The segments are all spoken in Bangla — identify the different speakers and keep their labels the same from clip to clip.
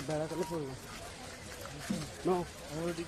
Speaker 1: বেড়া করলে পড়লো নো অলরেডি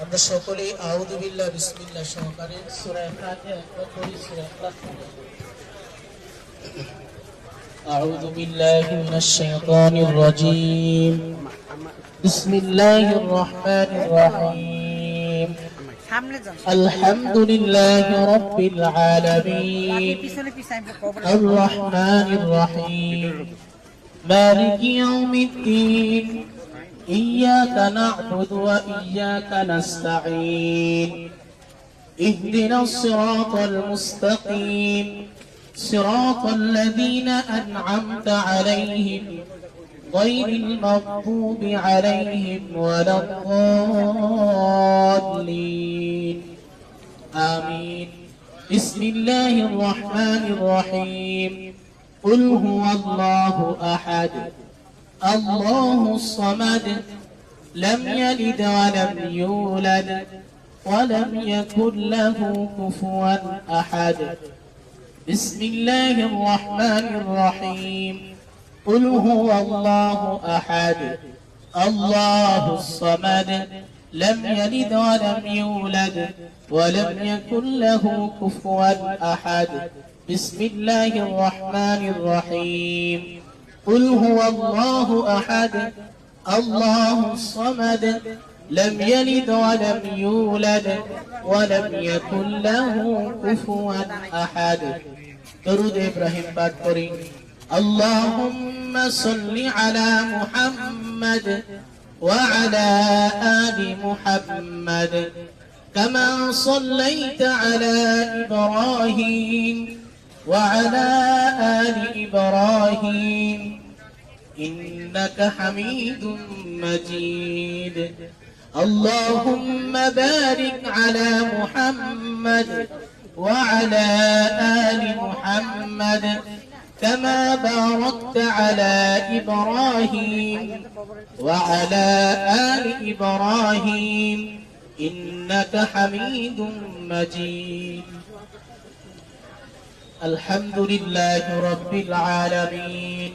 Speaker 2: আমরা সকলে আউযু বিল্লাহ বিসমিল্লাহ সহকারে সূরা ফাতিহা একবার পড়ি। সূরা ইখলাস আউযু বিল্লাহি মিনাশ শাইতানির রাজীম বিসমিল্লাহির রহমানির রহিম আলহামদুলিল্লাহি রাব্বিল আলামিন আর রহমানির রহিম মালিকি ইয়াউমিদ্দিন إياك نعبد وإياك نستعين اهدنا الصراط المستقيم صراط الذين أنعمت عليهم غير المغضوب عليهم ولا الضالين آمين بسم الله الرحمن الرحيم قل هو الله أحد الله الصمد لم يلد ولم يولد ولم يكن له كفوا أحد بسم الله الرحمن الرحيم قل هو الله أحد الله الصمد لم يلد ولم يولد ولم يكن له كفوا أحد بسم الله الرحمن الرحيم قل هو الله أحد الله الصمد لم يلد ولم يولد ولم يكن له كفوا أحد درود إبراهيم পাঠ করি اللهم صل على محمد وعلى آل محمد كما صليت على إبراهيم وعلى آل إبراهيم إنك حميد مجيد اللهم بارك على محمد وعلى آل محمد كما باركت على إبراهيم وعلى آل إبراهيم إنك حميد مجيد الحمد لله رب العالمين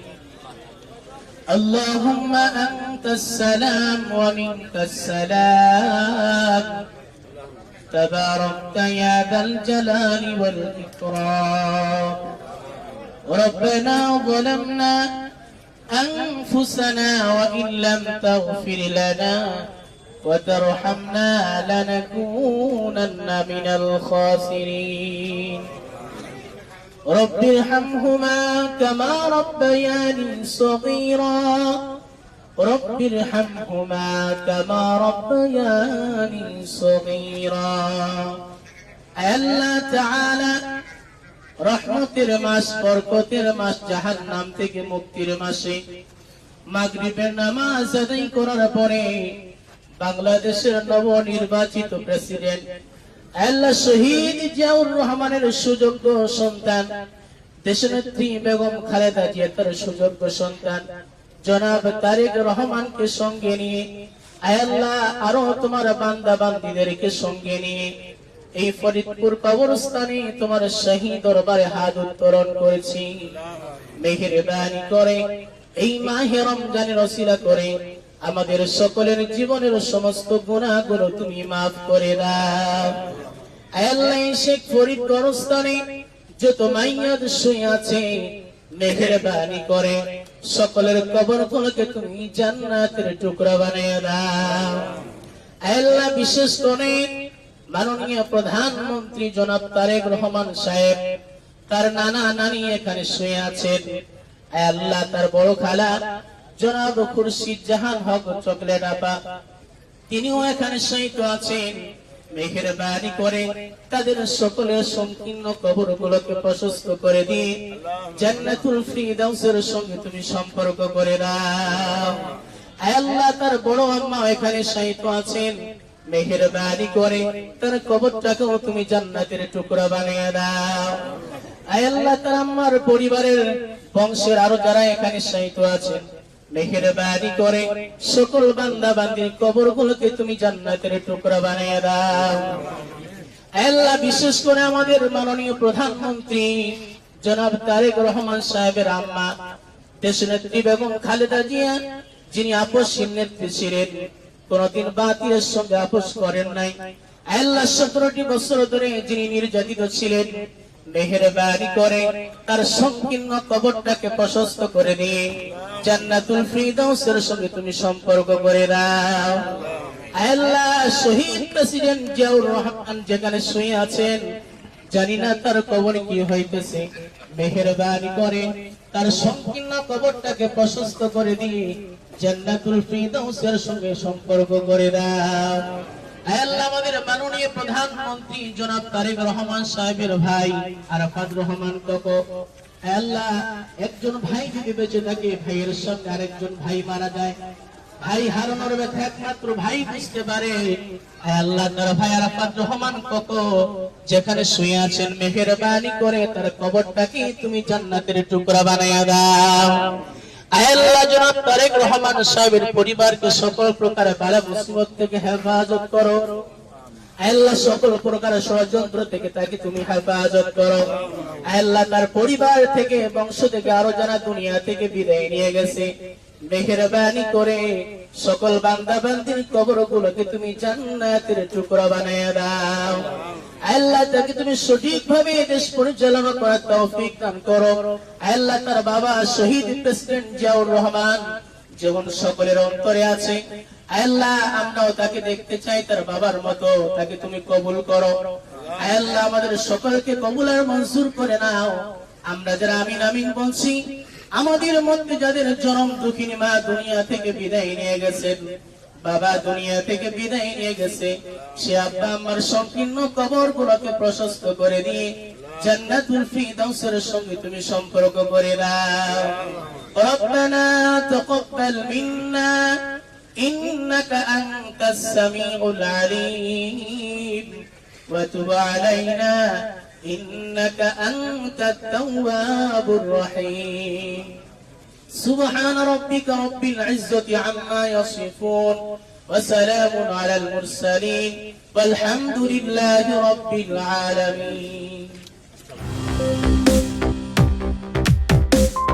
Speaker 2: اللهم أنت السلام ومنك السلام تباركت يا ذا الجلال والإكرام ربنا ظلمنا أنفسنا وإن لم تغفر لنا وترحمنا لنكونن من الخاسرين رب ارحمهما كما ربياني صغيرا رب ارحمهما كما ربياني صغيرا আল্লাহ তাআলা রহমতের মাস বরকতের মাস জাহান্নাম থেকে মুক্তির মাসে মাগরিবের নামাজ আদায় করার পরে বাংলাদেশের নবনির্বাচিত প্রেসিডেন্ট আল্লাহ শহীদ জিয়াউর রহমানের সুযোগ্য সন্তান দেশনেত্রী বেগম খালেদা জিয়া তার সুযোগ্য সন্তান জনাব তারেক রহমানকে সঙ্গে নিয়ে আল্লাহ আরো তোমার বান্দা বান্দীদেরকে সঙ্গে নিয়ে এই ফরিদপুর কবরস্থানে তোমার শাহী দরবারে হাত উত্তোলন করেছি। মেহেরবানি করে এই মাহে রমজানের ওসিলা করে আমাদের সকলের জীবনের সমস্ত গুনাহগুলো তুমি মাফ করে দাও। আল্লাহ শেখ ফরিদ কবরস্থানে যত মাইয়াত শুয়ে আছে মেহেরবানি করে সকলের কবরগুলোকে তুমি জান্নাতের টুকরা বানিয়ে দাও। আল্লাহ বিশেষ করে মাননীয় প্রধানমন্ত্রী জনাব তারেক রহমান সাহেব, তার নানা নানি এখানে শুয়ে আছেন। আল্লাহ তার বড় খালা জনাব খুরশিদ জাহান হক চকলেট আপা, তিনিও এখানে শহীদ আছেন। মেহেরবানি করে তাদের সকলের সংকীর্ণ কবরগুলোকে প্রশস্ত করে দিয়ে জান্নাতুল ফিরদাউসের সঙ্গে তুমি সম্পর্ক করে দাও। আল্লাহ তার বড় আম্মা এখানে শহীদ আছেন, মেহেরবানি করে তার কবরটাকেও তুমি জান্নাতের টুকরা বানিয়ে দাও। আল্লাহ তার আম্মার পরিবারের বংশের আরো যারা এখানে শহীদ আছেন, মেহেরবানি করে সকল বান্দা বান্দির কবরগুলোকে তুমি জান্নাতের টুকরা বানিয়ে দাও। আল্লাহ বিশেষ করে আমাদের মাননীয় প্রধানমন্ত্রী জনাব তারেক রহমান সাহেবের আম্মা দেশনেত্রী বেগম খালেদা জিয়া, যিনি আপসহীন নেত্রী ছিলেন, কোনদিন বাতিলের সঙ্গে আপোষ করেন নাই। আল্লাহ 17টি বছর ধরে যিনি নির্যাতিত ছিলেন, মেহেরবানি করে তার সংকীর্ণ কবরটাকে প্রশস্ত করে দিয়ে জান্নাতুল ফিরদাউসের সঙ্গে তুমি সম্পর্ক করে দাও। আল্লাহ শহীদ প্রেসিডেন্ট জিয়াউর রহমান যেখানে শুয়ে আছেন, জানি না তার কবরে কি হইতেছে, মেহেরবানি করে তার সংকীর্ণ কবরটাকে প্রশস্ত করে দিয়ে জান্নাতুল ফিরদাউসের সঙ্গে সম্পর্ক করে দাও। আল্লাহ আমাদের মাননীয় প্রধানমন্ত্রী জনাব তারেক রহমান সাহেবের ভাই আরাফাত রহমান কোকো, আল্লাহ একজন ভাই যদি বেঁচে থাকে, ভাইয়ের সঙ্গে আরেকজন ভাই মারা যায়, ভাই হারানোর ব্যথা একমাত্র ভাই বুঝতে পারে। আল্লাহ তার ভাই আরাফাত রহমান কোকো যেখানে শুয়ে আছেন, মেহেরবানি করে তার কবরটাকে তুমি জান্নাতের টুকরা বানাইয়া দাও। আল্লাহ জনাব তারেক রহমান সাহেবের পরিবারকে সকল প্রকার বালা মুসিবত থেকে হেফাজত করো। আল্লাহ সকল প্রকার ষড়যন্ত্র থেকে তাকে তুমি হেফাজত করো। আল্লাহ তার পরিবার থেকে বংশ থেকে আরো যারা দুনিয়া থেকে বিদায় নিয়ে গেছে, মেহেরবানি করে সকল বান্দা বান্দির কবরগুলোকে তুমি জান্নাতের টুকরা বানাইয়া দাও। আল্লাহ তাকে তুমি সঠিকভাবে দেশ পরিচালনা করার তৌফিক দান করো। আল্লাহ তার বাবা শহীদ প্রেসিডেন্ট জিয়াউর রহমান যেমন সকলের অন্তরে আছে, আল্লাহ আমরাও তাকে দেখতে চাই তার বাবার মতো, তাকে তুমি কবুল করো। আল্লাহ আমাদের সকলকে কবুল আর মঞ্জুর করে নাও। আমরা যারা আমিন আমিন বলছি, আমাদের মধ্যে যাদের জনম দুঃখিনী মা দুনিয়া থেকে বিদায় নিয়ে গেছেন, বাবা দুনিয়া থেকে বিদায় নিয়ে গেছে, সে আব্বা আমার সংকীর্ণ কবরগুলোকে প্রশস্ত করে দিয়ে জান্নাতুল ফিরদাউসের সঙ্গে তুমি সম্পর্ক করে দাও। রব্বানা তাকাব্বাল মিন্না ইন্নাকা আনতাস সামিউল আলিম ওয়া তুব আলাইনা ইন্নাকা আনতাত তাওয়াবুর রহিম। سبحان ربك رب العزة عما يصفون وسلام على المرسلين والحمد لله رب العالمين.